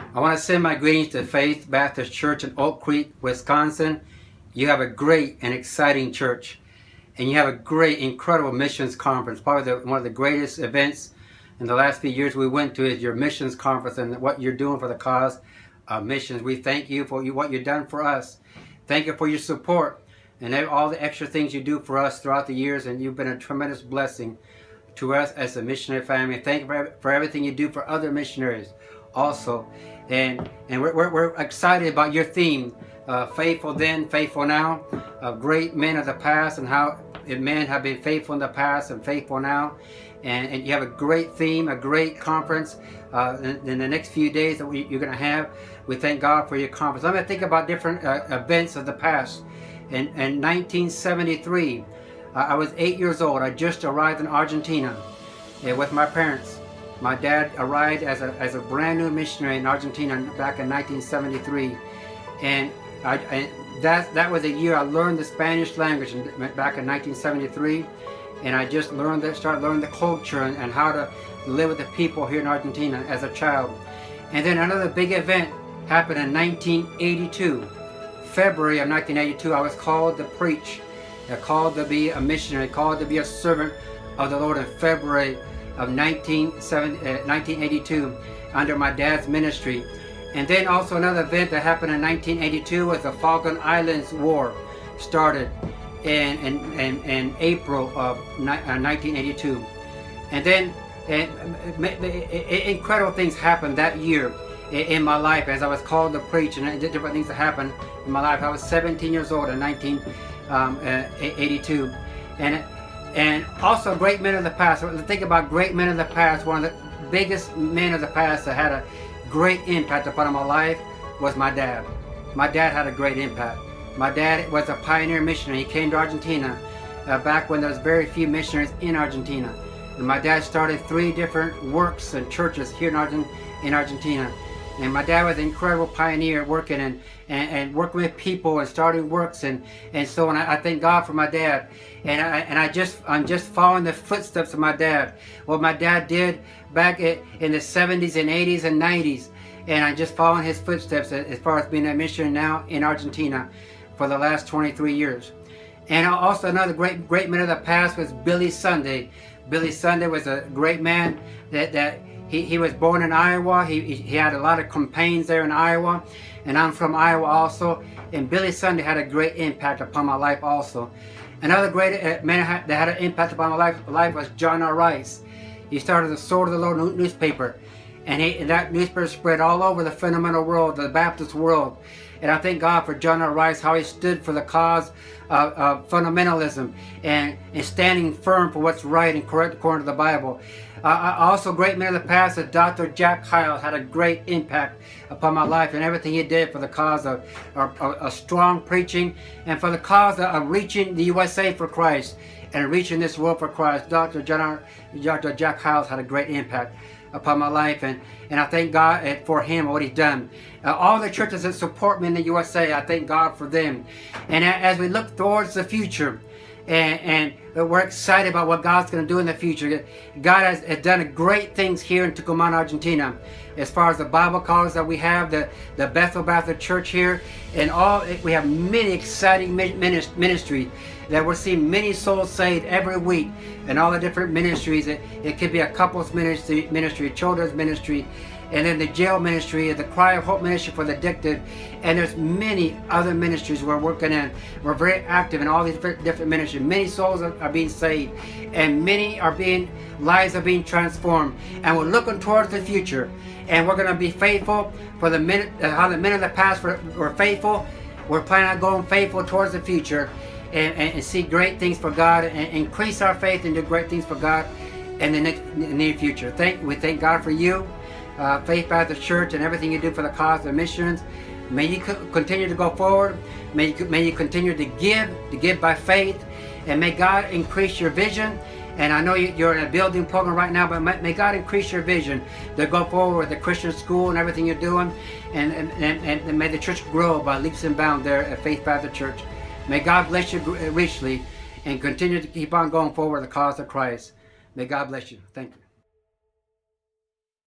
I want to send my greetings to Faith Baptist Church in Oak Creek, Wisconsin. You have a great and exciting church, and you have a great, incredible missions conference. Probably one of the greatest events in the last few years we went to is your missions conference and what you're doing for the cause of missions. We thank you for what you've done for us. Thank you for your support and all the extra things you do for us throughout the years, and you've been a tremendous blessing to us as a missionary family. Thank you for everything you do for other missionaries also. And we're excited about your theme, faithful then, faithful now, great men of the past and how men have been faithful in the past and faithful now. And you have a great theme, a great conference in the next few days that you're going to have. We thank God for your conference. I'm going to think about different events of the past. In 1973, I was 8 years old. I just arrived in Argentina with my parents. My dad arrived as a brand new missionary in Argentina back in 1973, and that was the year I learned the Spanish language back in 1973, and I just started learning the culture and how to live with the people here in Argentina as a child. And then another big event happened in 1982, February of 1982. I was called to preach, called to be a missionary, called to be a servant of the Lord in February of 1982 under my dad's ministry. And then also another event that happened in 1982 was the Falkland Islands War started in April of 1982. And then incredible things happened that year in my life as I was called to preach, and different things that happened in my life. I was 17 years old in 1982. And also great men of the past. Think about great men of the past. One of the biggest men of the past that had a great impact upon my life was my dad. My dad had a great impact. My dad was a pioneer missionary. He came to Argentina back when there was very few missionaries in Argentina. And my dad started 3 different works and churches here in Argentina. And my dad was an incredible pioneer working and working with people and starting works and so on. I thank God for my dad. I'm just following the footsteps of my dad. What my dad did back in the 70s and 80s and 90s. And I'm just following his footsteps as far as being a missionary now in Argentina for the last 23 years. And also another great man of the past was Billy Sunday. Billy Sunday was a great man that he was born in Iowa. He had a lot of campaigns there in Iowa, and I'm from Iowa also. And Billy Sunday had a great impact upon my life also. Another great man that had an impact upon my life was John R. Rice. He started the Sword of the Lord newspaper, and that newspaper spread all over the fundamental world, the Baptist world. And I thank God for John R. Rice, how he stood for the cause of fundamentalism and standing firm for what's right and correct according to the Bible. Also, great men of the past, Dr. Jack Hyles had a great impact upon my life and everything he did for the cause of strong preaching and for the cause of reaching the USA for Christ and reaching this world for Christ. Dr. Jack Hyles had a great impact upon my life, and I thank God for him, what he's done. All the churches that support me in the USA, I thank God for them. And as we look towards the future, and we're excited about what God's going to do in the future. God has done great things here in Tucumán, Argentina. As far as the Bible college that we have, the Bethel Baptist Church here, and we have many exciting ministries that we're seeing many souls saved every week, and all the different ministries. It could be a couples ministry, children's ministry, and then the jail ministry, the Cry of Hope ministry for the addicted, and there's many other ministries we're working in. We're very active in all these different ministries. Many souls are being saved, and lives are being transformed. And we're looking towards the future, and we're going to be faithful for how the men of the past were faithful. We're planning on going faithful towards the future, and see great things for God, and increase our faith and do great things for God in the near future. We thank God for you. Faith Baptist Church and everything you do for the cause of missions. May you continue to go forward. May you continue to give by faith, and may God increase your vision. And I know you're in a building program right now, but may God increase your vision to go forward with the Christian school and everything you're doing, and may the church grow by leaps and bounds there at Faith Baptist Church. May God bless you richly, and continue to keep on going forward with the cause of Christ. May God bless you. Thank you.